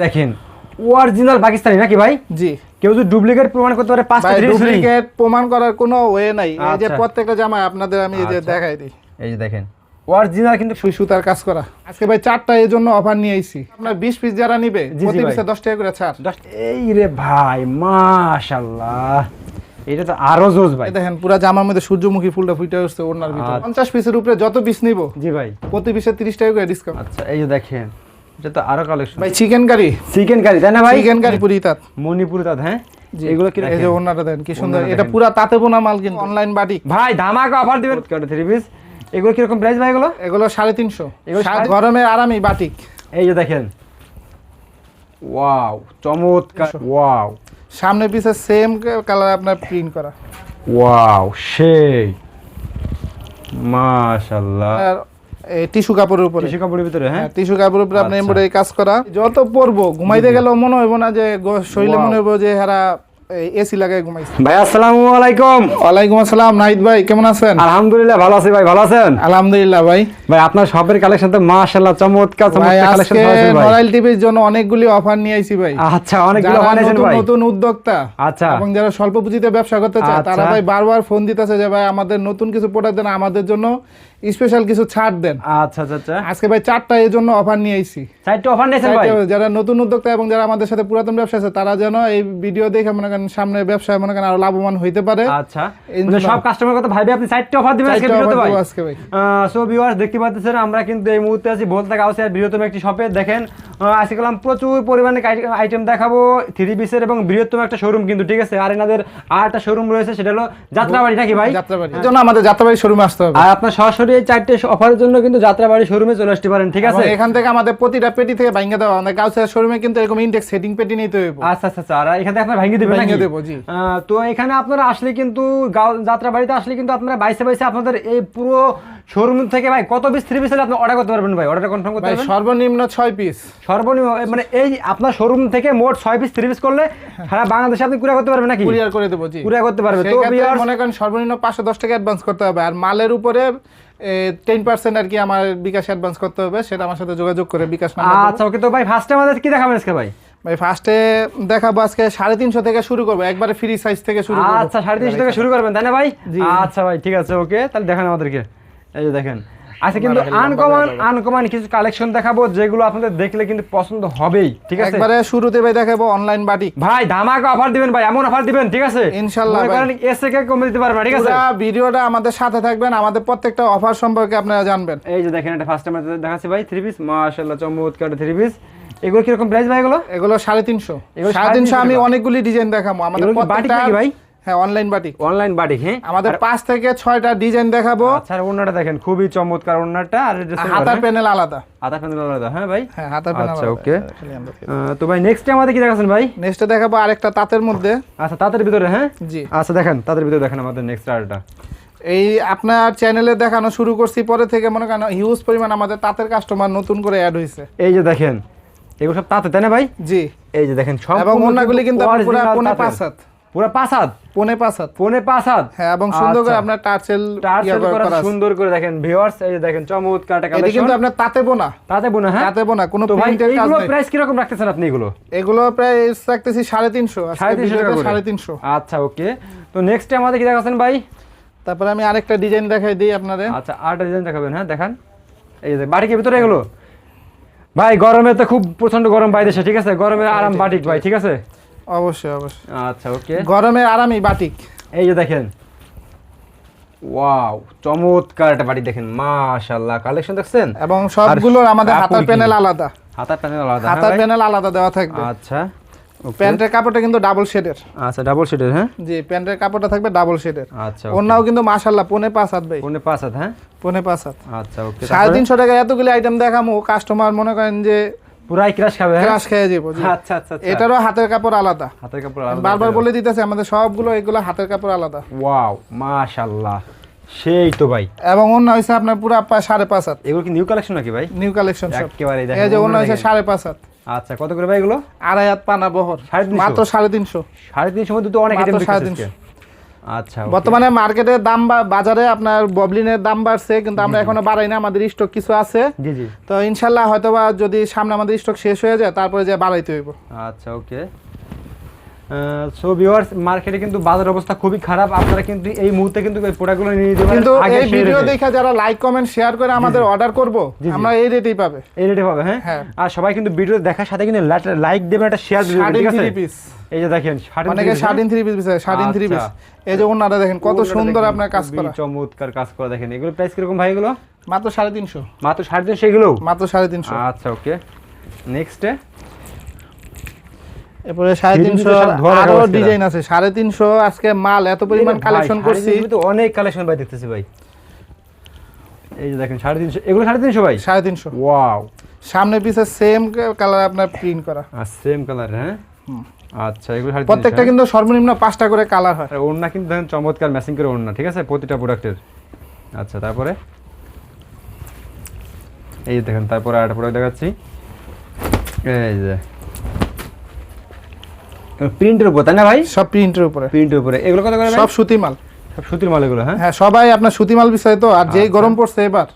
দেখেন অরিজিনাল পাকিস্তানি নাকি ভাই? জি। কেউ যদি ডুপ্লিকেট প্রমাণ করতে পারে 5টা ডুপ্লিকেট প্রমাণ করার কোনো ওয়ে নাই। এই যে আচ্ছা। প্রত্যেকটা জামা আপনাদের আমি এই যে দেখাই দিই। এই যে দেখেন অরিজিনাল কিন্তু সুই সুতার কাজ করা। আজকে ভাই 4টা এর জন্য অফার নিয়ে আইছি। আপনার 20 পিস যারা নিবে প্রতি পিসে 10 টাকা করে ছাড়। এই রে ভাই মাশাআল্লাহ, এটা তো আরো জোস ভাই। দেখেন পুরো জামার মধ্যে সূর্যমুখী ফুলটা ফুটে আসছে ওড়নার ভিতর। 50 পিসের উপরে যত পিস নিব জি ভাই প্রতি পিসে 30 টাকা করে ডিসকাউন্ট। আচ্ছা এই যে দেখেন এটা তো আরো কালেকশন ভাই চিকেন কারি তাই না ভাই? চিকেন কারি পুরি তাঁত মণিপুরি তাঁত, হ্যাঁ এগুলো কি এই যে ওড়নাটা দেন কি সুন্দর। এটা পুরো তাঁতে বোনা মাল কিন্তু অনলাইন বাটিক। ভাই ধামাকা অফার দিবেন 3 পিস। এগুলো কিরকম প্রাইস ভাই? এগুলো 350। গরমে আরামই বাটিক। এই যে দেখেন ওয়াও চমৎকার, ওয়াও সামনে পিছে সেম কালার আপনার প্রিন্ট করা। ওয়াও সেই মাশাআল্লাহ। আর এই টিস্যু কাপড়ের উপরে, টিস্যু কাপড়ের ভিতরে, হ্যাঁ টিস্যু কাপড়ের উপরে আপনি এমব্রয়ডারি কাজ করা। যত পরবো ঘুমাইতে গেলেও মনে হইব না যে শরীরে মনে হইব যে হারা এসি লাগায় ঘুমাইছে। ভাই আসসালামু আলাইকুম। ওয়ালাইকুম আসসালাম। নাহিদ ভাই কেমন আছেন? আলহামদুলিল্লাহ ভালো আছি ভাই, ভালো আছেন? আলহামদুলিল্লাহ ভাই। ভাই আপনার শপের কালেকশন তো মাশাআল্লাহ চমৎকার কালেকশন আছে ভাই। নরাইল টিভির জন্য অনেকগুলি অফার নিয়ে আইছি ভাই। আচ্ছা অনেকগুলো অফার আছেন ভাই। নতুন উদ্যোক্তা আচ্ছা এবং যারা স্বল্প পুঁজিতে ব্যবসা করতে চায় তারা ভাই বারবার ফোন দিতেছে যে ভাই আমাদের নতুন কিছু প্রোডাক্ট দেন, আমাদের জন্য স্পেশাল কিছু ছাড় দেন। আচ্ছা আচ্ছা আচ্ছা আজকে ভাই 4টা এর জন্য অফার নিয়ে আইছি। 4টা অফার নিয়েছেন ভাই? যারা নতুন উদ্যোক্তা এবং যারা আমাদের সাথে পুরাতন ব্যবসা আছে তারা যেন এই ভিডিও দেখে মনে করেন সামনে ব্যবসায় মনে করেন আরো লাভবান হইতে পারে। আচ্ছা মানে সব কাস্টমার কথা ভাইবে আপনি 4টা অফার দিবেন আজকে ভিডিওতে ভাই? আজকে ভাই সো ভিউয়ার্স দেখতে পাচ্ছেন আমরা কিন্তু এই মুহূর্তে আছি বলতে গাউসিয়ার বৃহত্তম একটি শপে। দেখেন আজকে গেলাম প্রচুর পরিমাণে আইটেম দেখাবো 3 পিসের এবং বৃহত্তম একটা শোরুম কিন্তু, ঠিক আছে? আর এনাদের আর একটা শোরুম রয়েছে সেটা হলো যাত্রাবাড়ি নাকি ভাই? যাত্রাবাড়ি। এর জন্য আমাদের যাত্রাবাড়ি শোরুমে আসতে হবে। আর আপনার সরাসরি এই 4টে অফারের জন্য কিন্তু যাত্রাবাড়ি শোরুমে চলে আসতে পারেন, ঠিক আছে? এখান থেকে আমাদের প্রতিটা পেটি থেকে ভাঙিয়ে দেওয়া আমাদের গাউসিয়ার শোরুমে কিন্তু এরকম ইনডেক্স সেটিং পেটি নিতে হবে। আচ্ছা আচ্ছা আচ্ছা। আর এখান থেকে আপনারা ভাঙিয়ে দিবেন নাকি? ভাঙিয়ে দেব জি। তো এখানে আপনারা আসলে কিন্তু যাত্রাবাড়িতে আসলে কিন্তু আপনারা বাইসে বাইসে আপনাদের এই পুরো শোরুম থেকে ভাই কত পিস 3 পিস হলে আপনি অর্ডার করতে পারবেন ভাই? অর্ডার কনফার্ম করতে পারবেন? সর্বনিম্ন 6 পিস। সর্বনিম্ন মানে এই আপনার শোরুম থেকে মোট 6 পিস 3 পিস করলে সারা বাংলাদেশে আপনি কুরিয়ার করতে পারবেন নাকি? কুরিয়ার করে দেব জি। কুরিয়ার করতে পারবে। তো মনে করেন সর্বনিম্ন 510 টাকা অ্যাডভান্স করতে হবে। আর মালের উপরে 10% আর কি আমার বিকাশ অ্যাডভান্স করতে হবে, সেটা আমার সাথে যোগাযোগ করে বিকাশ নাম্বার। আচ্ছা ওকে। তো ভাই ফার্স্টে আমাদের কি দেখাবেন আজকে ভাই? ভাই ফার্স্টে দেখাবো আজকে 350 থেকে শুরু করব, একবারে ফ্রি সাইজ থেকে শুরু করব। আচ্ছা 350 থেকে শুরু করবেন তাই না ভাই? আচ্ছা ভাই ঠিক আছে ওকে। তাহলে দেখেন আমাদেরকে এই যে দেখেন আচ্ছা কিন্তু আনকমন কিছু কালেকশন দেখাবো যেগুলো আপনাদের দেখলে কিন্তু পছন্দ হবেই, ঠিক আছে? একবারে শুরুতে ভাই দেখাবো অনলাইন বাটিক। ভাই ধামাকা অফার দিবেন ভাই, এমন অফার দিবেন, ঠিক আছে? ইনশাআল্লাহ ভাই। কারণ এসে কে কমে দিতে পারবে না, ঠিক আছে? পুরো ভিডিওটা আমাদের সাথে থাকবেন, আমাদের প্রত্যেকটা অফার সম্পর্কে আপনারা জানবেন। এই যে দেখেন এটা ফার্স্ট টাইম দেখাচ্ছি ভাই 3 পিস মাশাআল্লাহ চমৎকার 3 পিস। এগুলো কি রকম প্রাইস ভাই? এগুলো 350। 350 আমি অনেকগুলি ডিজাইন দেখাবো আমাদের প্রত্যেকটা ভাই। হ্যাঁ অনলাইন বাটিক। অনলাইন বাটিক, হ্যাঁ আমাদের 5 থেকে 6টা ডিজাইন দেখাবো। আচ্ছা ওন্নাটা দেখেন খুবই চমৎকার ওন্নাটা। আর হাতার প্যানেল আলাদা। হাতার প্যানেল আলাদা, হ্যাঁ ভাই? হ্যাঁ হাতার প্যানেল আচ্ছা আলাদা। ওকে। তো ভাই নেক্সট আমাদের কি দেখাচ্ছেন ভাই? নেক্সটে দেখাবো আরেকটা তাঁতের মধ্যে। আচ্ছা তাঁতের ভিতরে, হ্যাঁ জি। আচ্ছা দেখেন তাঁতের ভিতরে দেখেন আমাদের নেক্সট আরটা। এই আপনার চ্যানেলে দেখানো শুরু করছি পরে থেকে মনে করেন হিউজ পরিমাণ আমাদের তাঁতের কাস্টমার নতুন করে অ্যাড হইছে। এই যে দেখেন এগুলো সব তাঁতে তাই না ভাই? জি। এই যে দেখেন সব এবং ওন্নাগুলি কিন্তু পুরো পনে 5 হাত। পুরো 5 হাত? পনে 5 হাত। পনে 5 হাত, হ্যাঁ। এবং সুন্দর করে আপনার টার্সেল করা সুন্দর করে দেখেন ভিউয়ার্স। এই যে দেখেন চমৎকার একটা কালেকশন। এটা কিন্তু আপনার তাঁতে বোনা। তাঁতে বোনা, হ্যাঁ তাঁতে বোনা, কোনো তো ভাই প্রিন্টের কাজ এগুলো নাই। প্রাইস কি রকম রাখতেছেন আপনি এগুলো? এগুলো প্রাইস রাখতেছি 350। 350 টাকা করে। 350। আচ্ছা ওকে। তো নেক্সট আমাদের কি দেখাচ্ছেন ভাই? তারপরে আমি আরেকটা ডিজাইন দেখাই দিই আপনাদের। আচ্ছা আরেকটা ডিজাইন দেখাবেন, হ্যাঁ দেখান। এই যে বাটিকের ভিতরে এগুলো ভাই গরমে তো খুব প্রচন্ড গরম বাইরে, ঠিক আছে? গরমে আরাম বাটিক ভাই, ঠিক আছে? অবশ্যই অবশ্যই। আচ্ছা ওকে। গরমে আরামই বাটিক। এই যে দেখেন ওয়াও চমৎকার একটা বাটিক দেখেন মাশাআল্লাহ। কালেকশন দেখছেন? এবং সবগুলোর আমাদের হাতার প্যানেল আলাদা। হাতার প্যানেল আলাদা, হাতার প্যানেল আলাদা দেওয়া থাকবে। আচ্ছা প্যান্টের কাপড়টা কিন্তু ডাবল শেডের। আচ্ছা ডাবল শেডের, হ্যাঁ জি। প্যান্টের কাপড়টা থাকবে ডাবল শেডের। আচ্ছা ওন্নাও কিন্তু মাশাআল্লাহ পনে 5 হাত ভাই। পনে 5 হাত, হ্যাঁ পনে 5 হাত। আচ্ছা ওকে। 350 টাকা এতগুলি আইটেম দেখামু, কাস্টমার মনে করেন যে পুরাই ক্রাশ খাবে, হ্যাঁ ক্রাশ খেয়ে যাবো। আচ্ছা আচ্ছা। এটারও হাতের কাপড় আলাদা। হাতের কাপড় আলাদা, বারবার বলে দিতেছে আমাদের সবগুলো এগুলো হাতের কাপড় আলাদা। ওয়াও মাশাআল্লাহ সেই তো ভাই। এবং অন্য হইছে আপনার পুরো 5.5 হাত। এগুলো কি নিউ কালেকশন নাকি ভাই? নিউ কালেকশন সব একেবারে দেখেন। এই যে অন্য হইছে 5.5 হাত। আচ্ছা কত করে ভাই এগুলো? 2.5 হাত পানা বহর। 350 মাত্র 350। 350 মধ্যে তো অনেক আইটেম দেখতেছি। আচ্ছা বর্তমানে মার্কেটের দাম বা বাজারে আপনার ববলিনের দাম বাড়ছে, কিন্তু আমরা এখনো বাড়াই না, আমাদের স্টক কিছু আছে। জি জি। তো ইনশাল্লাহ হয়তোবা যদি সামনে আমাদের স্টক শেষ হয়ে যায় তারপরে যে বাড়াইতে হইব। আচ্ছা ওকে। সো ভিউয়ার্স, মার্কেটে কিন্তু বাজার অবস্থা খুবই খারাপ। আপনারা কিন্তু এই মুহূর্তে কিন্তু এই প্রোডাক্টগুলো নিয়ে নিতে পারেন কিন্তু আগে এই সেই ভিডিও রেটে। দেখে যারা লাইক কমেন্ট শেয়ার করে আমাদের অর্ডার করব, আমরা এই রেটেই পাবে। এই রেটে পাবে, হ্যাঁ। হ্যাঁ। আর সবাই কিন্তু ভিডিও দেখার সাথে কিন্তু লাইক দেবেন, একটা শেয়ার দিবেন, ঠিক আছে? 3.5 পিস, এই যে দেখেন অনেকে 3.5 পিস, 3.5 পিস। এই যে ওনারা দেখেন কত সুন্দর আপনার কাজ করা, চমৎকার কাজ করা। দেখেন এগুলো প্রাইস কিরকম ভাই? এগুলো মাত্র 350, মাত্র 350 এগুলো, মাত্র 350। আচ্ছা ওকে। নেক্সট এরপরে 350 আরো ডিজাইন আছে। 350 আজকে মাল এত পরিমাণ কালেকশন করছি, তো অনেক কালেকশন ভাই দেখতেছি ভাই। এই যে দেখেন 350, এগুলো 350 ভাই? 350। ওয়াও, সামনে পিছে সেম কালার আপনার প্রিন্ট করা, আর সেম কালার, হ্যাঁ। আচ্ছা, এগুলো 350, প্রত্যেকটা কিন্তু সর্বনিম্ন 5টা করে কালার হয়। আর ওড়না কিন্তু দেখেন চমৎকার ম্যাচিং করে ওড়না, ঠিক আছে, প্রতিটা প্রোডাক্টের। আচ্ছা, তারপরে এই যে দেখেন, তারপরে আরেকটা প্রোডাক্ট দেখাচ্ছি। এই যে প্রিন্টের উপর, তাই না ভাই? সব প্রিন্টের উপরে, প্রিন্টের উপরে। এগুলো কত করে ভাই? সব সুতি মাল, সব সুতির মাল এগুলো, হ্যাঁ। হ্যাঁ সবাই আপনার সুতি মাল বিষয় তো। আর যেই গরম পড়ছে এবার,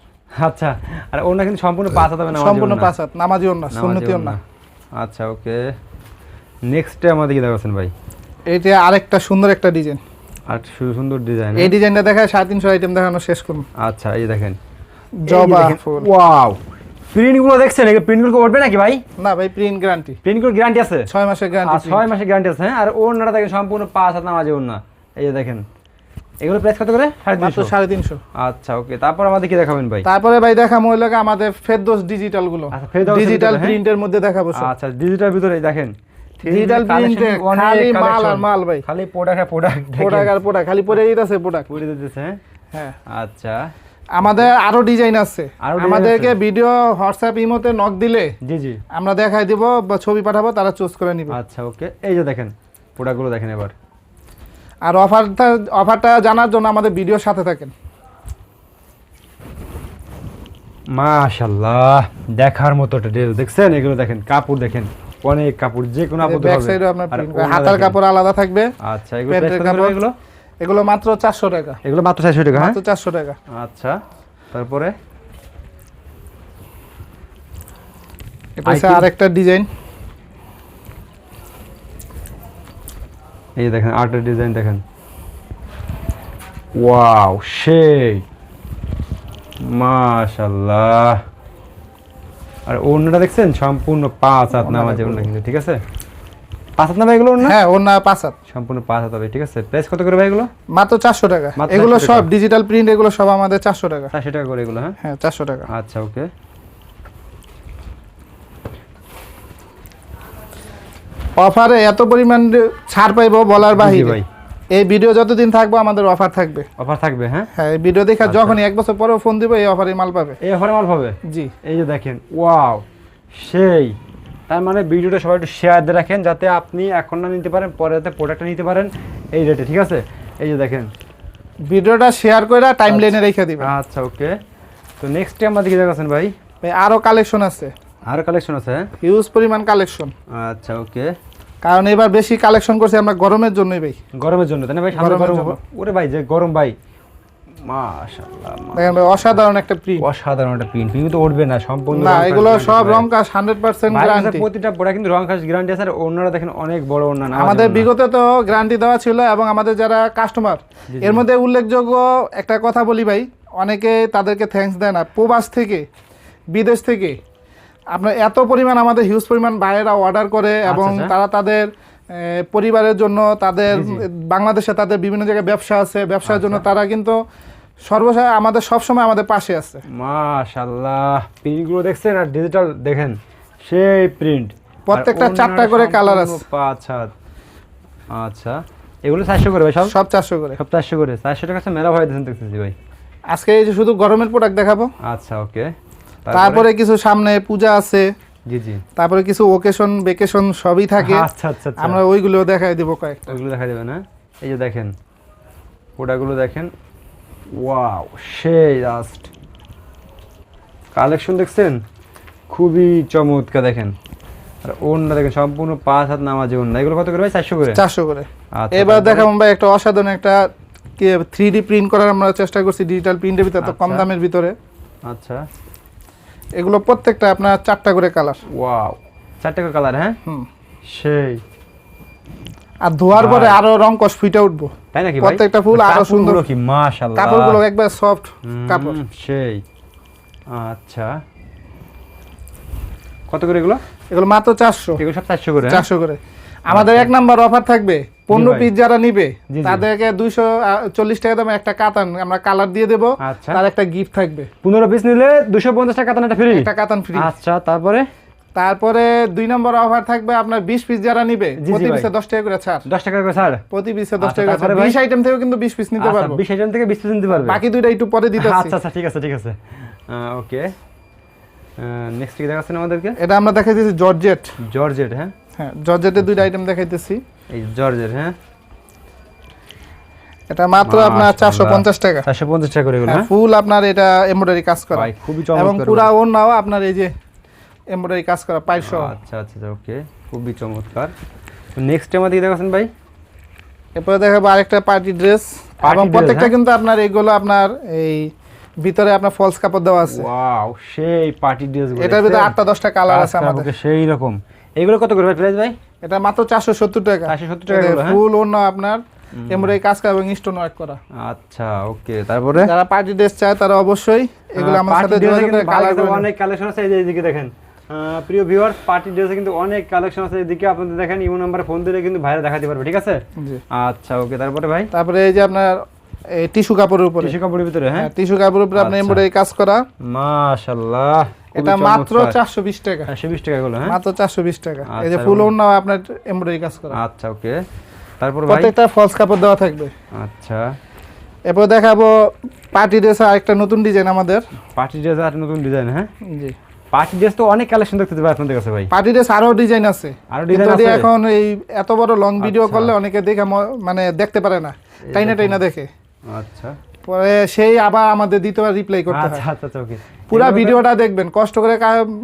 আচ্ছা, আর ওড়না কিন্তু সম্পূর্ণ 5 হাত হবে না? সম্পূর্ণ 5 হাত, নামাজি ওড়না, সুন্নতি ওড়না। আচ্ছা ওকে। নেক্সটে আমাদের কি দেখাচ্ছেন ভাই? এইটা আরেকটা সুন্দর একটা ডিজাইন, আর সুন্দর ডিজাইন। এই ডিজাইনটা দেখায় 350 আইটেম দেখানো শেষ করুন। আচ্ছা, এই যে দেখেন জবা ফুল। ওয়াও, প্রিন্টগুলো দেখছেন? এই প্রিন্টগুলো উঠবে নাকি ভাই? না ভাই, প্রিন্ট গ্যারান্টি, প্রিন্টগুলো গ্যারান্টি আছে? 6 মাসের গ্যারান্টি। 6 মাসের গ্যারান্টি আছে, হ্যাঁ। আর ওড়নাটা দেখেন সম্পূর্ণ 5 হাত নামাজে ওড়না। এই যে দেখেন, এগুলো প্রাইস কত করে? মাত্র 350। আচ্ছা ওকে। তারপর আমাদের কি দেখাবেন ভাই? তারপরে ভাই দেখাবো হলো আমাদের ফেরদৌস ডিজিটাল গুলো। আচ্ছা, ফেরদৌস ডিজিটাল হ্যাঁ? প্রিন্টের মধ্যে দেখাবো সব। আচ্ছা, ডিজিটাল ভিতরে দেখেন, ডিজিটাল প্রিন্টে খালি মাল আর মাল ভাই, খালি প্রোডাক্ট আর প্রোডাক্ট, প্রোডাক্ট আর প্রোডাক্ট, খালি পরে দিতেছে প্রোডাক্ট, পড়ে দিতেছে, হ্যাঁ। হ্যাঁ। আচ্ছা, আমাদের আরো ডিজাইন আছে, আরো ডিজাইন আমাদেরকে ভিডিও হোয়াটসঅ্যাপ ইমোতে নক দিলে জি জি আমরা দেখাই দিব বা ছবি পাঠাবো, তারা চুজ করে নিবে। আচ্ছা ওকে। এই যে দেখেন প্রোডাক্টগুলো দেখেন এবার। আর অফারটা জানার জন্য আমাদের ভিডিওর সাথে থাকেন। মাশাআল্লাহ, দেখার মতো একটা ড্রেস দেখছেন? এগুলো দেখেন, কাপড় দেখেন, অনেক কাপড়, যে কোনো আপদ ব্যাক হবে। সাইডে আপনার আর প্রিন্ট, ওড়না হাতার দেখেন। কাপড় আলাদা থাকবে। আচ্ছা, এগুলো প্যান্টের প্রাইস কত করে কাপড়? এগুলো? এগুলো মাত্র 400 টাকা, এগুলো মাত্র 400 টাকা, হ্যাঁ। মাত্র 400 টাকা। আচ্ছা, তারপরে এটা হচ্ছে আরেকটা ডিজাইন, এই দেখেন আর্টের ডিজাইন দেখেন। ওয়াও, সেই মাশাআল্লাহ। আর ওড়নাটা দেখছেন সম্পূর্ণ 5 হাত নামাজে ওড়না কিন্তু, ঠিক আছে? 5 হাত না ভাই এগুলো ওড়না? হ্যাঁ ওড়না 5 হাত, সম্পূর্ণ 5 হাত হবে, ঠিক আছে। প্রাইস কত করে ভাই এগুলো? মাত্র 400 টাকা। মাত্র এগুলো 400 সব টাকা। ডিজিটাল প্রিন্ট, এগুলো সব আমাদের 400 টাকা। 400 টাকা করে এগুলো, হ্যাঁ। হ্যাঁ 400 টাকা। আচ্ছা ওকে। অফারে এত পরিমাণ ছাড় পাইবো বলার জি বাহিরে ভাই, এই ভিডিও যতদিন থাকবো আমাদের অফার থাকবে। অফার থাকবে, হ্যাঁ। হ্যাঁ এই ভিডিও দেখা যখনই 1 বছর পরেও ফোন দিব, এই অফারে মাল পাবে। এই অফারে মাল পাবে? জি। এই যে দেখেন, ওয়াও, সেই। তার মানে ভিডিওটা সবাই একটু শেয়ার দিয়ে রাখেন, যাতে আপনি এখন না নিতে পারেন, পরে যাতে প্রোডাক্টটা নিতে পারেন এই রেটে, ঠিক আছে? এই যে দেখেন, ভিডিওটা শেয়ার করে টাইম লাইনে রেখে দিবেন। আচ্ছা ওকে। তো নেক্সট টাইম আমাদের কি দেখাচ্ছেন ভাই? ভাই আরো কালেকশন আছে, আরো কালেকশন আছে, হ্যাঁ। হিউজ পরিমাণ কালেকশন। আচ্ছা ওকে। কারণ এবার বেশি কালেকশন করছি আমরা গরমের জন্যই ভাই, গরমের জন্য, তাই না ভাই? সামনে গরমের গরম, জন্য। ওরে ভাই যে গরম ভাই, মাশাআল্লাহ, দেখেন ভাই অসাধারণ একটা প্রিন্ট। অসাধারণ একটা প্রিন্ট, কিন্তু উঠবে না সম্পূর্ণ। না রং কাজ এগুলো guarantee সব ভাই। রং কাজ 100% ভাই, গ্যারান্টি। প্রতিটা প্রোডাক্ট কিন্তু রং কাজ গ্যারান্টি আছে। আর ওনারা দেখেন অনেক বড় ওনা না আমাদের বিগত তো গ্যারান্টি দেওয়া ছিল, এবং আমাদের যারা কাস্টমার এর মধ্যে উল্লেখযোগ্য একটা কথা বলি ভাই, অনেকে তাদেরকে থ্যাঙ্কস দেয় না, প্রবাস থেকে বিদেশ থেকে আপনার এত পরিমাণ আমাদের হিউজ পরিমাণ বায়েরা অর্ডার করে, এবং আচ্ছা। তারা তাদের পরিবারের জন্য, তাদের বাংলাদেশে তাদের বিভিন্ন জায়গায় ব্যবসা আছে, ব্যবসার জন্য তারা কিন্তু সর্বশেষ আমাদের সবসময় আমাদের পাশে আছে। মাশাআল্লাহ, প্রিন্টগুলো দেখছেন? আর ডিজিটাল দেখেন, সেই প্রিন্ট, প্রত্যেকটা 4টা করে কালার আছে। 5 হাত। আচ্ছা, এগুলো 400 করে ভাই? সব সব 400 করে। সব 400 করে? 400 টাকা মেলা ভাই দিয়েছেন দেখতেছি ভাই। আজকে এই যে শুধু গরমের প্রোডাক্ট দেখাবো। আচ্ছা ওকে। তারপরে কিছু সামনে পূজা আছে, জি জি, তারপরে কিছু ওকেশন ভেকেশন সবই থাকে। আচ্ছা আচ্ছা আচ্ছা, আমরা ওইগুলো দেখাই দিব কয়েকটা। ওইগুলো দেখা যাবে না? এই যে দেখেন প্রোডাক্টগুলো দেখেন, ওয়াও, সেই জাস্ট কালেকশন দেখছেন? খুবই চমৎকার। দেখেন আর ওন্না দেখেন সম্পূর্ণ 5 হাত নামাজি ওন্না। এগুলো কত করে ভাই? 400 করে। 400 করে। আচ্ছা, এবার দেখাবো ভাই একটা অসাধারণ একটা 3D প্রিন্ট করার আমরা চেষ্টা করছি, ডিজিটাল প্রিন্টের ভিতরে, তো কম আচ্ছা। দামের ভিতরে। আচ্ছা, এগুলো প্রত্যেকটা আপনার 4টা করে কালার। ওয়াও, 4টা করে কালার। হ্যাঁ, সেই। আর ধোয়ার পরে ভাই। আরো রং কস ফুটে উঠবো, তাই নাকি ভাই? প্রত্যেকটা ফুল আরো সুন্দর। কাপড়গুলো কি মাশাআল্লাহ, কাপড়গুলো একবার সফট কাপড়। সেই। আচ্ছা, কত করে এগুলো? এগুলো মাত্র 400। এগুলো সব 400 করে। 400 করে। আমাদের এক নাম্বার অফার থাকবে, 15 ভাই। পিস যারা নিবে জি, জি। তাদেরকে 240 টাকা দামে একটা কাতান আমরা কালার দিয়ে দেব, আচ্ছা। তার একটা গিফট থাকবে, 15 পিস নিলে 250 টাকা কাতানটা ফ্রি। একটা কাতান ফ্রি। আচ্ছা, তারপরে তারপরে 2 নম্বর অফার থাকবে আপনার 20 পিস যারা নিবে জি, প্রতি ভাই। পিসে 10 টাকা করে ছাড়। 10 টাকা করে ছাড়। প্রতি পিসে 10 আচ্ছা, টাকা করে তারপরে ছাড়। ভাই? 20 আইটেম থেকেও কিন্তু 20 পিস নিতে আচ্ছা, পারবো। 20 আইটেম থেকে 20 পিস নিতে পারবে। বাকি দুইটা একটু পরে দিতেছি। আচ্ছা আচ্ছা, ঠিক আছে ঠিক আছে। ওকে, নেক্সট কি দেখাচ্ছেন আমাদেরকে? এটা আমরা দেখাইতেছি জর্জেট। জর্জেট। হ্যাঁ, হ্যাঁ, জর্জেটের দুইটা আইটেম দেখাইতেছি। এই জর্জেট। হ্যাঁ, এটা মাত্র আপনার 450 টাকা। 450 টাকা করে এগুলো। হ্যাঁ ফুল আপনার এটা এমব্রয়ডারি কাজ করা, ভাই, খুবই এবং চমৎকার। পুরা ওড়নাও আপনার এই যে এমব্রয়ডারি কাজ করা পাইল সহ। আচ্ছা আচ্ছা, ওকে, খুবই চমৎকার। নেক্সট আমাদের দেখাচ্ছেন ভাই? এরপরে দেখাবো আরেকটা পার্টি ড্রেস, এবং dress, প্রত্যেকটা হ্যাঁ? কিন্তু আপনার এইগুলো আপনার এই ভিতরে আপনার ফলস কাপড় দেওয়া আছে। ওয়াও, সেই পার্টি ড্রেস গুলো। এটার ভিতরে 8টা 10টা কালার আছে আমাদের। সেই রকম। এগুলো কত করে ভাই প্রাইস ভাই? এটা মাত্র 470 টাকা। 470 টাকা এগুলো। হ্যাঁ, ফুল ওড়না আপনার এমব্রয়ডারি কাজ করা এবং স্টোন ওয়ার্ক করা। আচ্ছা, ওকে, তারপরে যারা পার্টি ড্রেস চায় তারা অবশ্যই এগুলো আমাদের সাথে যোগাযোগ করে কালার করে অনেক কালেকশন আছে। এই যে এইদিকে দেখেন, প্রিয় ভিউয়ার্স, পার্টি ড্রেসে কিন্তু অনেক কালেকশন আছে। এদিকে আপনাদের দেখেন, ইমো নাম্বারে ফোন দিলে কিন্তু ভাইরা দেখাতে পারবে, ঠিক আছে? জি। আচ্ছা, ওকে, তারপরে ভাই? তারপরে এই যে আপনার এই টিস্যু কাপড়ের উপরে, টিস্যু কাপড়ের ভিতরে। হ্যাঁ, টিস্যু কাপড়ের উপরে আপনার আচ্ছা। এমব্রয়ডারি কাজ করা। মাশাআল্লাহ, এটা মাত্র 420 টাকা। 120 টাকা গুলো। হ্যাঁ, মাত্র 420 টাকা। এই যে আচ্ছা, ফুল ওড়না আপনার এমব্রয়ডারি কাজ করা। আচ্ছা, ওকে, তারপর ভাই? প্রত্যেকটা ফলস কাপড় দেওয়া থাকবে। আচ্ছা, এরপর দেখাবো পার্টি ড্রেস আরেকটা নতুন ডিজাইন আমাদের। পার্টি ড্রেস আর নতুন ডিজাইন। হ্যাঁ, জি, পার্টি ড্রেস তো অনেক কালেকশন দেখতে পাবে আপনাদের কাছে ভাই। পার্টি ড্রেস আরো ডিজাইন আছে। আরো ডিজাইন কিন্তু আছে? এখন এই এত বড় লং ভিডিও আচ্ছা। করলে অনেকে দেখে মানে দেখতে পারে না, টাইনা টাইনা দেখে, আচ্ছা পরে সেই আবার আমাদের দ্বিতীয়বার রিপ্লাই করতে হয়। আচ্ছা আচ্ছা, ওকে, পুরা ভিডিওটা দেখবেন কষ্ট করে,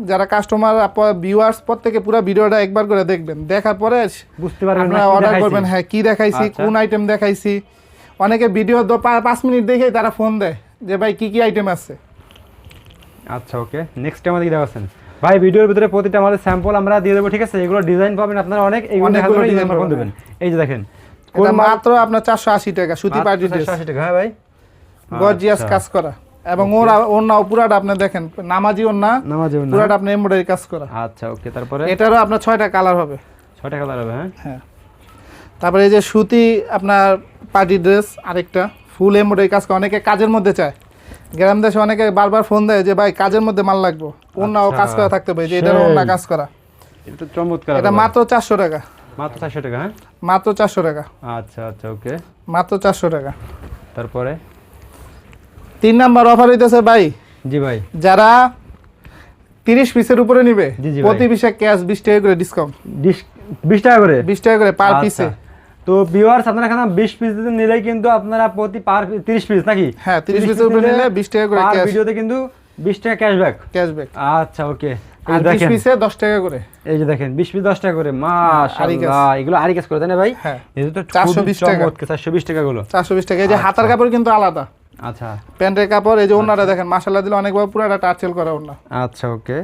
যারা কাস্টমার ভিউয়ার্স প্রত্যেকে পুরা ভিডিওটা একবার করে দেখবেন, দেখার পরে বুঝতে পারবেন আপনারা অর্ডার করবেন। হ্যাঁ, কি দেখাইছি, আচ্ছা। কোন আইটেম দেখাইছি। অনেকে ভিডিও 5 মিনিট দেখেই তারা ফোন দেয় যে ভাই কি কি আইটেম আছে। আচ্ছা, ওকে, নেক্সট আমাদের কি দেখাচ্ছেন ভাই? ভিডিওর ভিতরে প্রতিটা আমাদের স্যাম্পল আমরা দিয়ে দেবো, ঠিক আছে? এগুলো ডিজাইন পাবেন আপনারা অনেক, এইগুলো দেখার অনেকগুলো জন্য design ফোন পাবেন। দেবেন। এই যে দেখেন, এটা মাত্র আপনার 480 টাকা সুতি পার্টি ড্রেস, 480 টাকা। হ্যাঁ ভাই, গর্জিয়াস আচ্ছা। কাজ করা, এবং ওড়না পুরাটা আপনি দেখেন নামাজি ওড়না, নামাজে না। পুরাটা আপনি এমব্রয়ডারি কাজ করা। আচ্ছা, ওকে, তারপরে? এটারও আপনার 6টা কালার হবে। 6 টাকা দাঁড়াবে। হ্যাঁ, হ্যাঁ, তারপরে এই যে সুতি আপনার পার্টি ড্রেস আরেকটা ফুল এমব্রয়ডারি কাজ করা, অনেকে কাজের মধ্যে চায়। গ্রাম দেশে অনেকে বারবার ফোন দেয় যে ভাই কাজের মধ্যে মাল লাগবে, ওড়নাও আচ্ছা, কাজ করা থাকতে হবে, যে এটার ওড়না কাজ করা। এটা তো চমৎকার। এটা মাত্র 400 টাকা। মাত্র 400 টাকা। হ্যাঁ, মাত্র 400 টাকা। আচ্ছা আচ্ছা, ওকে, মাত্র 400 টাকা। তারপরে? 3 নাম্বার অফার হইতেছে ভাই, জি ভাই, যারা 30 পিসের উপরে নিবে জি, জি ভাই। প্রতি পিসে ক্যাশ 20 টাকা করে ডিসকাউন্ট, 20 টাকা করে। 20 টাকা করে পার আচ্ছা। পিসে। তো ভিউয়ার্স, আপনারা এখানে 20 পিস নিলে কিন্তু আপনারা প্রতি পার 30 পিস নাকি? হ্যাঁ, 30 পিসের উপরে নিলে 20 টাকা করে পার ক্যাশ, ভিডিওতে কিন্তু 20 টাকা ক্যাশব্যাক। ক্যাশব্যাক। আচ্ছা, ওকে, আর 20 দেখেন, পিসে 10 টাকা করে। এই যে দেখেন, 20 পিস 10 টাকা করে। মাশাআল্লাহ, এগুলো আরি কাজ করে তাই না ভাই? হ্যাঁ, এই তো 420 টাকা। 420 টাকা গুলো। 420 টাকা। এই যে হাতার কাপড় কিন্তু আলাদা, আচ্ছা প্যান্টের কাপড়। এই যে ওড়নাটা দেখেন, মাশাআল্লাহ দিলে অনেকবার পুরোটা টার্চেল করা ওড়না। আচ্ছা, ওকে,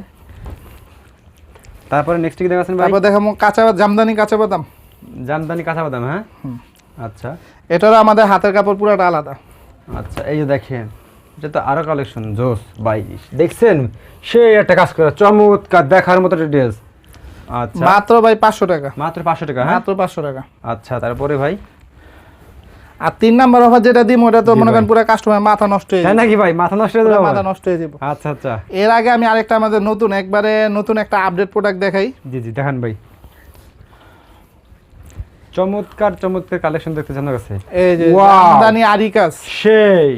তারপরে নেক্সট কি দেখাচ্ছেন ভাই? তারপর দেখাবো জামদানি কাঁচা বাদাম। জামদানি কাঁচা বাদাম। হ্যাঁ, আচ্ছা এটারও আমাদের হাতের কাপড় পুরোটা আলাদা। আচ্ছা, এই যে দেখেন, এটা তো আরো কালেকশন জোস ভাই, দেখছেন? সেই একটা কাজ করা, চমৎকার, দেখার মতো ড্রেস। আচ্ছা, মাত্র ভাই 500 টাকা। মাত্র 500 টাকা। হ্যাঁ, মাত্র 500 টাকা। আচ্ছা, তারপরে ভাই? আর 3 নাম্বার অফার যেটা দিই ওটা তো জি মনে ভাই। করেন পুরো কাস্টমার মাথা নষ্ট হয়ে তাই যাবে। নাকি ভাই? মাথা নষ্ট হয়ে পুরো যাবে? মাথা নষ্ট হয়ে যাবে। আচ্ছা আচ্ছা, এর আগে আমি আরেকটা আমাদের নতুন একটা আপডেট প্রোডাক্ট দেখাই। জি জি, দেখান ভাই। চমৎকার চমৎকার কালেকশন দেখতেছেন আপনার কাছে। এই যে Wow! জামদানি আরি কাজ, সেই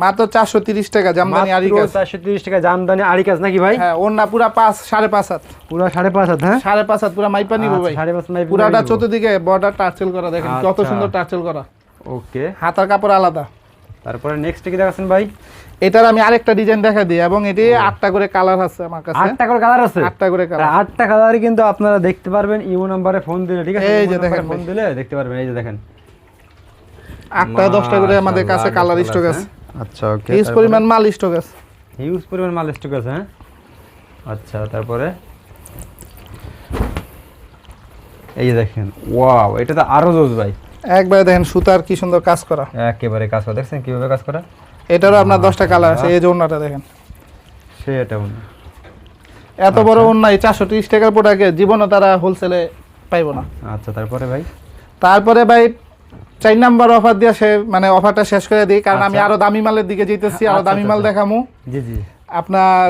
মাত্র 430 টাকা জামদানি আরি মাত্র কাজ। 430 টাকা জামদানি আরি কাজ নাকি ভাই? হ্যাঁ, ওড়না পুরা 5.5 হাত, পুরো 5.5 হাত। হ্যাঁ, 5.5 হাত পুরা মাইপা নিব ভাই। 5.5 মাইপ পুরাটা নিব। চতুর্দিকে বর্ডার টার্চেল করা, দেখেন কত আচ্ছা। সুন্দর টার্চেল করা। ওকে, হাতার কাপড় আলাদা। তারপরে নেক্সট কি দেখাচ্ছেন ভাই? এটার আমি আরেকটা ডিজাইন দেখা দিই, এবং এটি 8টা করে কালার আছে আমার কাছে। 8টা করে কালার আছে? 8টা করে কালার। 8টা কালারই কিন্তু আপনারা দেখতে পারবেন ইমো নম্বরে ফোন দিলে, ঠিক আছে? এই যে দেখেন ফোন দিলে দেখতে পারবেন। এই যে দেখেন 8টা 10টা করে আমাদের কাছে কালার স্টক আছে। আচ্ছা ওকে, হিউজ পরিমাণ মাল স্টক আছে। হিউজ পরিমাণ মাল স্টক আছে, হ্যাঁ। আচ্ছা তারপরে এই যে দেখেন, ওয়াও, এটা তো আরো জোস ভাই। একবারে দেখেন সুতার কি সুন্দর কাজ করা, একেবারে কাজ করা, দেখছেন কিভাবে কাজ করা? এটারও আপনার 10টা কালার আছে। এই যে ওন্নাটা দেখেন, সেটা এত বড় ওন্না 430 টাকার প্রোডাক্টে জীবনে তারা হোলসেলে পাইবো না। আচ্ছা তারপরে ভাই? তারপরে ভাই 4 নাম্বার অফার দিয়ে মানে অফারটা শেষ করে দিই, কারণ আমি আরো দামি মালের দিকে যেতেছি, আরো দামি মাল দেখামু। জি জি। আপনার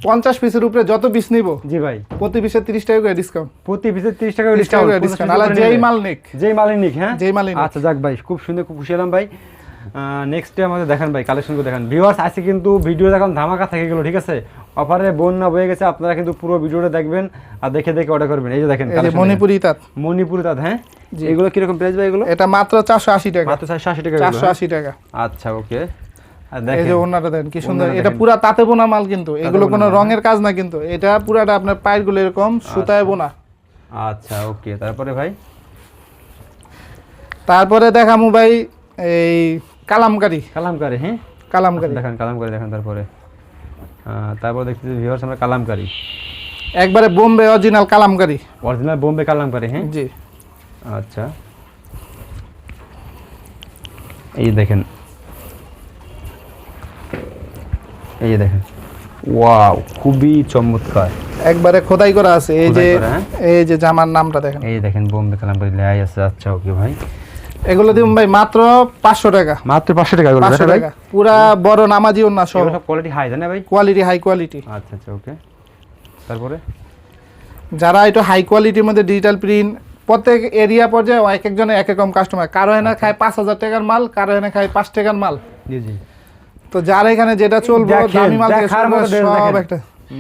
50 পিসের উপরে যত পিস নিব, জি ভাই, প্রতি পিসে 30 টাকা করে ডিসকাউন্ট। প্রতি পিসে 30 টাকা 30 টাকা করে ডিসকাউন্ট, আর যেই মাল নিক, যেই মালই নিক, হ্যাঁ যেই মালই নিক। আচ্ছা যাক ভাই, খুব সুন্দর, খুব খুশি হলাম ভাই। নেক্সটে আমাদের দেখেন ভাই, কালেকশনগুলো দেখেন। ভিউয়ার্স আজকে কিন্তু ভিডিও দেখুন ধামাকা থেকে গেল, ঠিক আছে? অফারে বন্যা বয়ে গেছে, আপনারা কিন্তু পুরো ভিডিওটা দেখবেন আর দেখে দেখে অর্ডার করবেন। এই যে দেখেন এই যে মণিপুরি তাঁত, মণিপুরি তাঁত, হ্যাঁ। এগুলো কিরকম প্রাইস ভাই এগুলো? এটা মাত্র 480 টাকা। মাত্র 480 টাকা? 480 টাকা। আচ্ছা ওকে। আর এই দেখেন যে ওন্নাটা দেখেন কি সুন্দর, এটা পুরা তাঁতে বোনা মাল, কিন্তু এগুলো কোনো রঙের কাজ না, কিন্তু এটা পুরাটা আপনার পায়েরগুলো এরকম সুতায় বোনা। আচ্ছা ওকে, তারপরে ভাই? তারপরে দেখামু ভাই এই কালামকারী। কালামকারী, হ্যাঁ, কালামকারী দেখেন, কালামকারী দেখেন। তারপরে তারপর দেখতেছি ভিউয়ার্স আমরা কালামকারী, একবারে বোম্বে অরিজিনাল কালামকারী, অরিজিনাল বোম্বে কালামকারী, হ্যাঁ। জি। আচ্ছা এই দেখেন, এই যে দেখেন, ওয়াও, খুবই চমৎকার, একবারে খোদাই করা আছে। এই যে খোদাই করা, হ্যাঁ। এই যে জামার নামটা দেখেন, এই দেখেন বোম্বে কালামকারী লেয়াই আছে। আচ্ছা ওকে ভাই, এগুলো দিন ভাই মাত্র 500 টাকা। মাত্র 500 টাকা? 500 টাকা পুরা বড় নামাজি ওন্না সব। সব কোয়ালিটি হাই, জানেন ভাই? Quality high quality. আচ্ছা আচ্ছা ওকে, তারপরে? যারা একটু হাই কোয়ালিটির মধ্যে ডিজিটাল প্রিন্ট, প্রত্যেক এরিয়া পর্যায়ে এক একজনের এক এক রকম কাস্টমার, কারো এনে খায় 5000 টাকার মাল, কারো এনে খায় 5 টাকার মাল। জি জি। তো যার এখানে যেটা চলবে দামি মাল থেকে দেখার মতো সব একটা।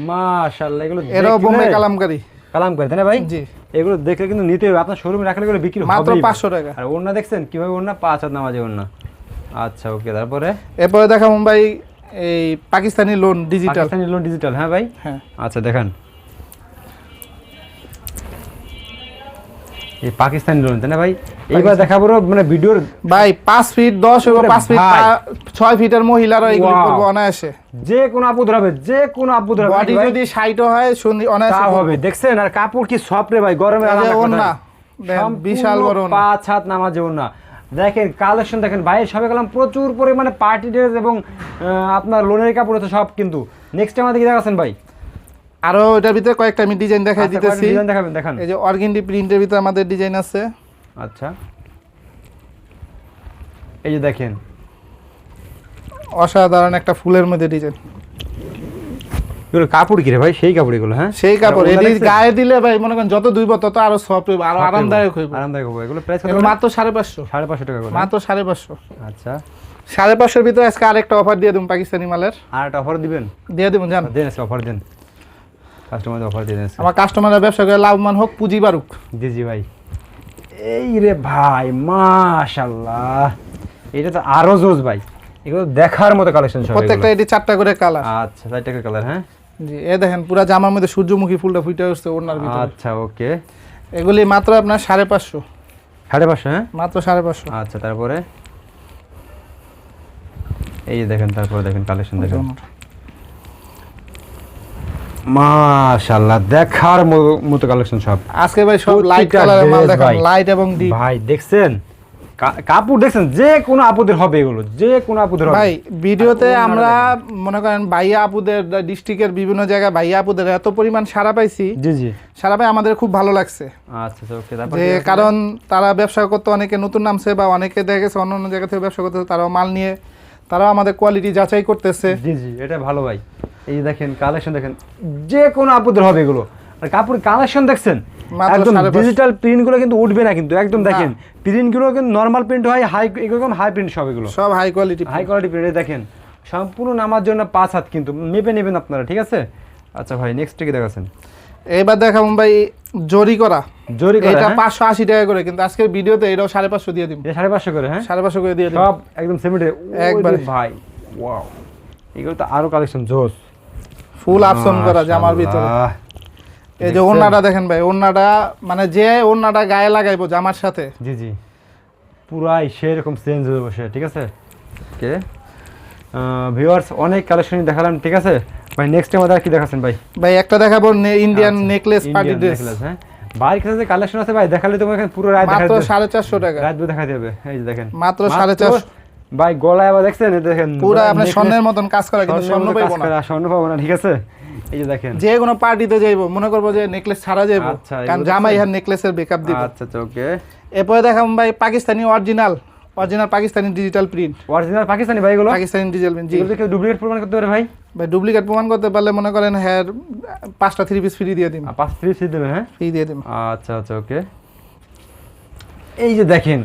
মাশাআল্লাহ, এগুলো এরাও বোম্বে কালামকারী। কালামকারী, তাই না ভাই? জি। এগুলো দেখলে কিন্তু নিতে হবে, আপনার শোরুমে রাখলে এগুলো বিক্রি হবে মাত্র 500 টাকা। আর ওন্না দেখছেন কিভাবে, ওন্না 5 হাত নামাজে ওন্না। আচ্ছা ওকে, তারপরে? এরপরে দেখা মুম্বাই এই Pakistani loan digital. Pakistani loan digital, হ্যাঁ ভাই। হ্যাঁ আচ্ছা দেখেন, এই পাকিস্তানি লোন, তাই না ভাই? এইবার দেখাবো মানে ভিডিওর ভাই 5 ফিট 10 এবং 5 ফিট 6 ফিটের মহিলারা এগুলো করবে অনায়াসে। যে কোনো আপুদের হবে, যে কোনো আপুদের হবে। বডি যদি 60 হয় অনায়াসে হবে। দেখছেন আর কাপড় কি সফট রে ভাই, গরমে ওন্না বিশাল বড় ওন্না, 5 হাত নামাজে ওন্না। দেখেন কালেকশন দেখেন ভাই, সবে গেলাম প্রচুর পরিমাণে পার্টি ড্রেস এবং আপনার লোনের কাপড় আছে সব। কিন্তু নেক্সট আমাদের কি দেখাচ্ছেন ভাই? আরো এটার ভিতরে কয়েকটা আমি ডিজাইন দেখাই দিতেছি। ডিজাইন দেখাবেন, দেখান। এই যে অর্গেন্ডি প্রিন্টের ভিতরে আমাদের ডিজাইন আছে। আচ্ছা এই যে দেখেন, অসাধারণ একটা ফুলের মধ্যে ডিজাইন। এগুলো কাপড় কি রে ভাই? সেই কাপড় এগুলো, হ্যাঁ সেই কাপড়। এটি গায়ে দিলে ভাই মনে করেন যত ধুইব তত আরো সফট হইব, আরো আরামদায়ক হইব। আরামদায়ক হবে। এগুলো প্রাইস কত? এগুলো মাত্র 550। 550 টাকা করে? মাত্র 550। আচ্ছা 550 এর ভিতরে আজকে আরেকটা অফার দিয়ে দিন পাকিস্তানি মালের। আর একটা অফার দিবেন? দিয়ে দিবেন, জান। দেন আজকে অফার দেন, কাস্টমারদের অফার দিয়ে দেন। আমার কাস্টমাররা ব্যবসা করে লাভবান হোক, পুঁজি বাড়ুক। জি জি ভাই। এই রে ভাই, মাশাআল্লাহ, এটা তো আরো জোস ভাই। এগুলো দেখার মতো কালেকশন সব। প্রত্যেকটা এটি 4টা করে কালার। আচ্ছা 4 টাকা কালার, হ্যাঁ। জি, এই দেখেন পুরো জামার মধ্যে সূর্যমুখী ফুলটা ফুটে আসছে ওড়নার ভিতরে। আচ্ছা ওকে, এগুলি মাত্র আপনার 550। 550, হ্যাঁ মাত্র 550। আচ্ছা তারপরে এই যে দেখেন, তারপরে দেখেন কালেকশন দেখেন, মাশাআল্লাহ, দেখার মতো কালেকশন সব। আজকে ভাই সব লাইট কালারের মাল দেখান, লাইট এবং ডিপ। ভাই দেখছেন কাপড়, দেখছেন যে কোনো আপুদের হবে এগুলো, যে কোনো আপুদের হবে। ভাই ভিডিওতে আমরা মনে করেন ভাইয়া আপুদের ডিস্ট্রিক্টের বিভিন্ন জায়গায় ভাইয়া আপুদের এত পরিমাণ সাড়া পাইছি। জি জি, সাড়া পাই আমাদের খুব ভালো লাগছে। আচ্ছা ওকে, তারপর যে কারণ তারা ব্যবসা করতে অনেকে নতুন নামছে, বা অনেকে দেখা গেছে অন্য অন্য জায়গা থেকে ব্যবসা করতেছে, তারাও মাল নিয়ে তারাও আমাদের কোয়ালিটি যাচাই করতেছে। জি জি, এটা ভালো ভাই। এই দেখেন কালেকশন দেখেন, যে কোনো আপুদের হবে এগুলো। আর কাপড় কালেকশন দেখছেন, একদম ডিজিটাল প্রিন্ট গুলো কিন্তু উঠবে না, কিন্তু একদম দেখেন প্রিন্ট গুলো কিন্তু নরমাল প্রিন্ট হয়, হাই এরকম হাই প্রিন্ট সব, এগুলো সব high quality. High quality print দেখেন, সম্পূর্ণ নামার জন্য 5 হাত কিন্তু মেপে নেবেন আপনারা, ঠিক আছে? আচ্ছা ভাই নেক্সট কি দেখাচ্ছেন? এবার দেখাবো ভাই জরি করা, জরি করা, এটা হ্যাঁ? 580 টাকা করে, কিন্তু আজকের ভিডিওতে এটাও 550 দিয়ে দিব। এটা 550 করে, হ্যাঁ? 550 করে দিয়ে দিব সব একদম সিমেন্টের একবারে। ভাই, ওয়াও, এগুলো তো আরো কালেকশন জোস, ফুল আপসন করা জামার ভিতরে। মাশাআল্লাহ। এই যে ওন্নাটা দেখেন ভাই, ওন্নাটা মানে যে ওন্নাটা গায়ে লাগাইবো জামার সাথে, জি জি, পুরাই সেরকম চেঞ্জ হয়ে বসে, ঠিক আছে। ওকে ভিউয়ার্স, অনেক কালেকশন দেখালাম, ঠিক আছে ভাই। নেক্সট টাইম আমাদের কি দেখাচ্ছেন ভাই? ভাই একটা দেখাবো Indian necklace party Indian dress, necklace, হ্যাঁ? বাইরের কাছে যে কালেকশন আছে ভাই, দেখালে তোমাকে এখানে পুরো রাত দেখা মাত্র যাবে, 450 টাকা, রাত দেখা যাবে। এই যে দেখেন, মাত্র 450। ভাই গলায় আবার দেখছেন, এই দেখেন পুরো গলায় আপনার necklace, স্বর্ণের মতন কাজ করা, কিন্তু স্বর্ণের স্বর্ণ মতো পাইবো কাজ না। করা, স্বর্ণ পাবো না, ঠিক আছে। এই যে দেখেন, যে কোনো পার্টিতে যাইবো মনে করবো যে নেকলেস ছাড়া যাইবো, আচ্ছা, কারণ এগুলো জামাই দেখছেন? ইহার নেকলেসের বেকআপ দিব। আচ্ছা আচ্ছা, ওকে। এরপরে দেখাবো ভাই Pakistani original Pakistani digital print, original Pakistani ভাই এগুলো? Pakistani digital print. জি এগুলো কি ডুপ্লিকেট প্রমাণ করতে পারে ভাই? ভাই ডুপ্লিকেট প্রমাণ করতে পারলে মনে করেন হ্যাঁ 5টা 3 পিস ফ্রি দিয়ে দিন, 5 দেবেন, হ্যাঁ? ফ্রি দিয়ে দিন। আচ্ছা আচ্ছা, ওকে। এই যে দেখেন,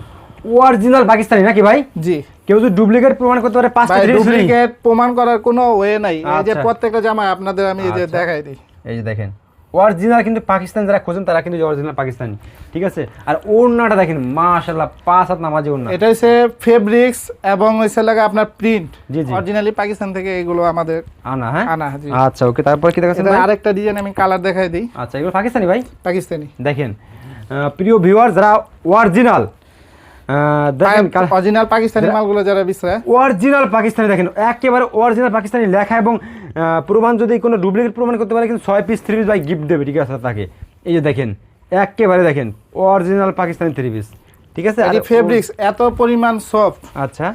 অরিজিনাল পাকিস্তানি নাকি ভাই? জি কেউ যদি ডুপ্লিকেট প্রমাণ করতে পারে 5টা ভাই 3 পিস ফ্রি। ডুপ্লিকেট প্রমাণ করার কোনো ওয়ে নাই, এই যে আচ্ছা। প্রত্যেকটা জামা আপনাদের আমি এই যে আচ্ছা। দেখাই দিই। এই যে দেখেন, অরিজিনাল কিন্তু পাকিস্তান যারা খোঁজেন তারা কিন্তু অরিজিনাল পাকিস্তানি, ঠিক আছে। আর ওড়নাটা দেখেন, মাশাআল্লাহ, 5 হাত নামাজি ওড়না। এটা হচ্ছে ফেব্রিক্স এবং হচ্ছে লাগা আপনার প্রিন্ট, জি, জি। অরিজিনালি পাকিস্তান থেকে এগুলো আমাদের আনা, হ্যাঁ? আনা। জি আচ্ছা, ওকে। তারপর কি দেখাচ্ছেন এটা ভাই? আরেকটা ডিজাইন আমি কালার দেখাই দিই, আচ্ছা, এগুলো পাকিস্তানি ভাই? পাকিস্তানি। দেখেন প্রিয় ভিউয়ার, যারা অরিজিনাল দেখেন, অরিজিনাল পাকিস্তানি মালগুলো যারা বিছরা, অরিজিনাল পাকিস্তানি দেখেন, একেবারে অরিজিনাল পাকিস্তানি লেখা, এবং প্রমাণ যদি কোনো ডুপ্লিকেট প্রমাণ করতে পারে কিন্তু 6 পিস 3 পিস ভাই গিফট দেবে, ঠিক আছে তাকে। এই যে দেখেন, একেবারে দেখেন অরিজিনাল পাকিস্তানি 3 পিস, ঠিক আছে। এই ফেব্রিক্স এত পরিমাণ সফট, আচ্ছা,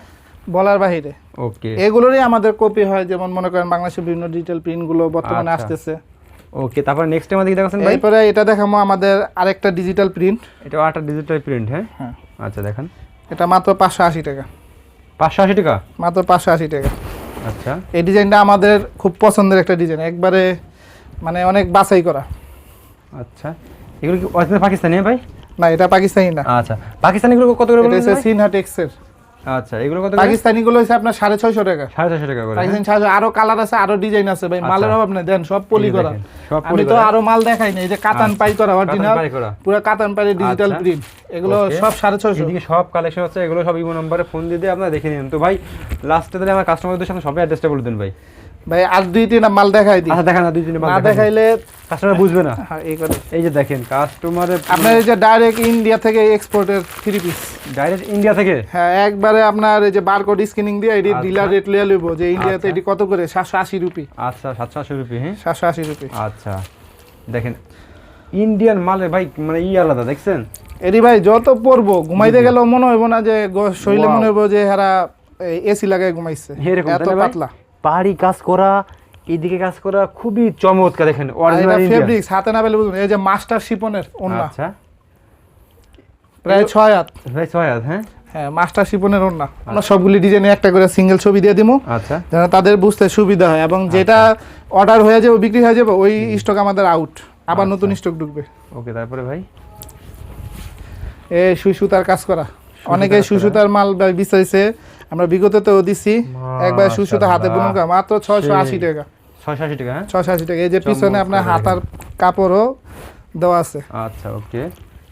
বলার বাহিরে। ওকে এগুলোরই আমাদের কপি হয়, যেমন মনে করেন বাংলাদেশের বিভিন্ন ডিজিটাল প্রিন্ট গুলো বর্তমানে আচ্ছা। আসতেছে। ওকে। তারপর নেক্সট টাইম আমাদের দেখাচ্ছেন ভাই? এরপরে এটা দেখাবো আমাদের আরেকটা ডিজিটাল প্রিন্ট, এটা একটা ডিজিটাল প্রিন্ট, হ্যাঁ? হ্যাঁ আচ্ছা, দেখেন, এটা মাত্র 580 টাকা, 580 টাকা। মাত্র 580 টাকা। আচ্ছা এই ডিজাইনটা আমাদের খুব পছন্দের একটা ডিজাইন, একবারে মানে অনেক বাছাই করা। আচ্ছা, এগুলো কি অরিজিনাল পাকিস্তানি, হ্যাঁ ভাই? না এটা পাকিস্তানি না, আচ্ছা, পাকিস্তানিগুলো কত করে এটা বলছেন হচ্ছে ভাই? সিনহা টেক্সের। আচ্ছা, এগুলো কত করে? পাকিস্তানি গুলো হচ্ছে আপনার 650 টাকা, 650 টাকা করে, হ্যাঁ? পাকিস্তানি 650। আরো কালার আছে, আরো ডিজাইন আছে ভাই, মালের অভাব নেই। দেন সব পলি এই যে করা, দেখেন, সব আমি পলি তো করা। আরো মাল দেখাই নাই। এই যে কাতান পাই করা অরিজিনাল, কাতান পাই করা। পুরো কাতান পাই ডিজিটাল আচ্ছা। প্রিন্ট, এগুলো Okay. সব 650। এদিকে সব কালেকশন আছে, এগুলো সব ইমো নম্বরে ফোন দিয়ে আপনারা দেখে নিন। তো ভাই লাস্টে তাহলে আমার কাস্টমারদের সাথে সবাই অ্যাড্রেসটা বলে দেন ভাই। ভাই আর 2-3টা মাল দেখাই দিই, আচ্ছা, দেখান না, 2-3 না দেখাইলে কাস্টমার বুঝবে না। হ্যাঁ, এই করে এই যে দেখেন, কাস্টমারের আপনার এই যে ডাইরেক্ট ইন্ডিয়া থেকে এক্সপোর্টের 3 পিস, ডাইরেক্ট ইন্ডিয়া থেকে। হ্যাঁ একবারে আপনার এই যে বারকোড স্ক্যানিং দিয়ে এটি আচ্ছা। ডিলার রেট লিয়ে লইব যে ইন্ডিয়াতে আচ্ছা। এটি কত করে, 780 রুপি, আচ্ছা, 780 রুপি, হ্যাঁ? 780 রুপি। আচ্ছা, দেখেন ইন্ডিয়ান মালের ভাই মানে আলাদা, দেখছেন? এটি ভাই যত পরবো ঘুমাইতে গেলেও মনে হইব না যে শরীরে Wow. মনে হইব যে হারা এসি লাগায় ঘুমাইছে, এরকম এত তাই না ভাই? পাতলা। পাহাড়ি কাজ করা, এদিকে কাজ করা, খুবই চমৎকার। দেখেন আর এটা অরিজিনাল ইন্ডিয়ান। ফেব্রিক্স হাতে না পেলে বুঝুন, এই যে মাস্টার শিপনের ওন্না, আচ্ছা, প্রায় 6 হাত। ভাই 6 হাত, হ্যাঁ? হ্যাঁ মাস্টার শিপনের ওন্না। আমরা সবগুলি ডিজাইনে একটা করে সিঙ্গেল ছবি দিয়ে দিমু, আচ্ছা, যেন তাদের বুঝতে সুবিধা হয়, এবং যেটা অর্ডার হয়ে যাবে বিক্রি হয়ে যাবে ওই স্টক আমাদের আউট, আবার আচ্ছা। নতুন স্টক ঢুকবে। ওকে। তারপরে ভাই এই সুই সুতার কাজ করা, অনেকে কাজ সুই করা। সুতার মাল বিচারিছে, আমরা বিগততেও দিছি। একবার সুই সুতা হাতে বুনুন মাশাআল্লাহ। মাত্র 680 টাকা, 680 টাকা, হ্যাঁ? 680 টাকা। এই যে পিছনে আপনার চমৎকার হাতার কাপড়ও দেওয়া আছে। আচ্ছা, ওকে।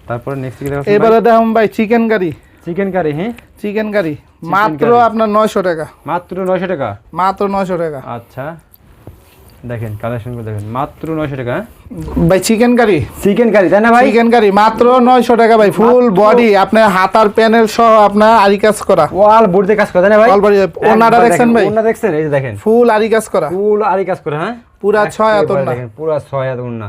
তারপরে নেক্সট কি দেখাচ্ছেন? এবারে দেখুন ভাই চিকেন কারি, চিকেন কারি, হ্যাঁ? চিকেন কারি মাত্র কারি। আপনার 900 টাকা, মাত্র 900 টাকা। মাত্র 900 টাকা। আচ্ছা, দেখেন কালেকশনগুলো দেখেন, মাত্র 900 টাকা, হ্যাঁ? ভাই চিকেন কারি, চিকেন কারি, তাই না ভাই? চিকেন কারি মাত্র 900 টাকা ভাই, ফুল বডি আপনার হাতার প্যানেল সহ আপনার আরি কাজ করা, ওয়াল বোর্ডে কাজ করে, তাই না ভাই? All body, ওনাটা একবার দেখছেন ভাই? ওনা দেখছেন? এই যে দেখেন, ফুল আরি কাজ করা, ফুল আরি কাজ করে, হ্যাঁ? পুরা 6 হাত একেবারে ওন্না। দেখেন, পুরা 6 হাত ওন্না।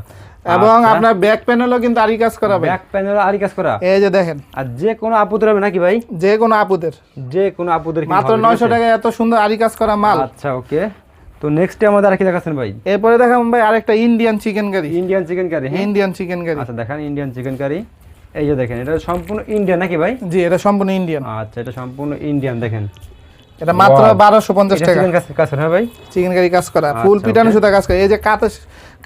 এবং আপনার ব্যাক প্যানেলও কিন্তু আরি কাজ করা ভাই, ব্যাক প্যানেল আরি কাজ করা। এই যে দেখেন, আর যে কোনো আপুদের হবে নাকি ভাই? যে কোনো আপুদের যে কোনো আপুদের কিন্তু মাত্র হবে, ঠিক 900 আছে? টাকায় এত সুন্দর আরি কাজ করা মাল। আচ্ছা, ওকে। তো নেক্সট আমাদের আর কি দেখাচ্ছেন ভাই? এরপরে দেখাবো ভাই আরেকটা Indian chicken curry, Indian chicken curry, হ্যাঁ? Indian chicken curry. আচ্ছা, দেখেন ইন্ডিয়ান চিকেন কারি। এই যে দেখেন, এটা সম্পূর্ণ ইন্ডিয়ান নাকি ভাই? জি এটা সম্পূর্ণ ইন্ডিয়ান, আচ্ছা, এটা সম্পূর্ণ ইন্ডিয়ান। দেখেন এটা মাত্র Wow. 1250 এটা টাকা, চিকেন কাজ, হ্যাঁ ভাই? চিকেন কারি কাজ করা, আচ্ছা, ফুল পিটানো okay. সুতা কাজ করা। এই যে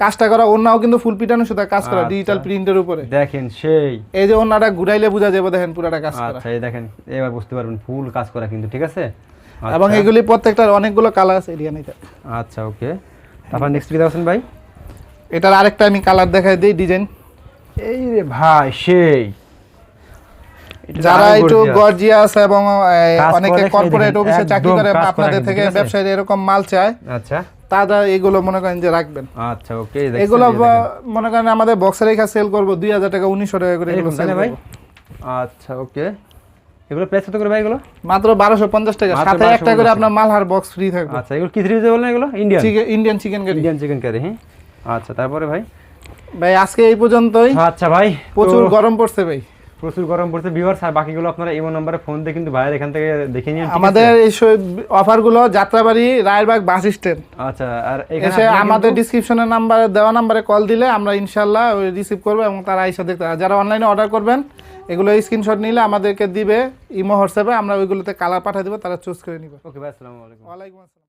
কাজটা করা ওন্নাও কিন্তু ফুল পিটানো সুতা কাজ করা, আচ্ছা। ডিজিটাল প্রিন্টের উপরে। দেখেন সেই, এই যে ওন্নাটা ঘুরাইলে বোঝা যাবে, দেখেন পুরাটা কাজ করা। আচ্ছা, এই দেখেন, এবার বুঝতে পারবেন ফুল কাজ করা কিন্তু, ঠিক আছে? এবং আচ্ছা, এগুলি প্রত্যেকটার অনেকগুলো কালার আছে এরিয়া নিতে। আচ্ছা, ওকে। তারপর নেক্সট কি দেখাচ্ছেন ভাই? এটার আরেকটা আমি কালার দেখাই দিই ডিজাইন। এই রে ভাই সেই এটা যারা আরো একটু gorgeous। গর্জিয়াস এবং কাজ অনেকে করে কর্পোরেট সেই অফিসে দেখেন, চাকরি করে একদম কাজ আপনাদের করে থেকে কিন্তু, ঠিক আছে? ব্যবসায়ী এরকম মাল চায়, আচ্ছা তারা এগুলো মনে করেন যে রাখবেন। আচ্ছা ওকে এগুলো মনে করেন আমাদের বক্সের রেখা সেল করবো 2000 টাকা 1900 টাকা করে এগুলো সেল ভাই। করবো। আচ্ছা ওকে, এগুলো প্রাইস কত করে ভাই এগুলো? মাত্র 1250 টাকা, মাত্র সাথে একটা 1250 করে আপনার মালহার বক্স ফ্রি থাকবে। আচ্ছা এগুলো কি থ্রিজে বলেন এগুলো? Indian Indian chicken curry. Indian chicken curry, হ্যাঁ। আচ্ছা তারপরে ভাই? ভাই আজকে এই পর্যন্তই। আচ্ছা ভাই, প্রচুর গরম পড়ছে ভাই, প্রচুর গরম পড়ছে ভিউয়ার্স, আর বাকিগুলো আপনারা এই নম্বরে ফোন দিয়ে কিন্তু ভাইয়ের এখান থেকে দেখে নিন, ঠিক আছে? আমাদের এই অফারগুলো যাত্রাবাড়ি রায়েরবাগ বাস স্ট্যান্ড আচ্ছা আর এখানে এসে আপনারা আমাদের কিন্তু- ডিসক্রিপশনের নাম্বারে দেওয়া নাম্বারে কল দিলে আমরা ইনশাল্লাহ ওই রিসিভ করবো এবং তারা আইসা দেখতে, আর যারা অনলাইনে অর্ডার করবেন এগুলো স্ক্রিনশট নিলে আমাদেরকে দিবে ইমো হোয়াটসঅ্যাপে, আমরা ওইগুলোতে কালার পাঠিয়ে দেবো, তারা চুজ করে নিবে। ওকে ভাই, আসসালামু আলাইকুম। ওয়ালাইকুম আসসালাম।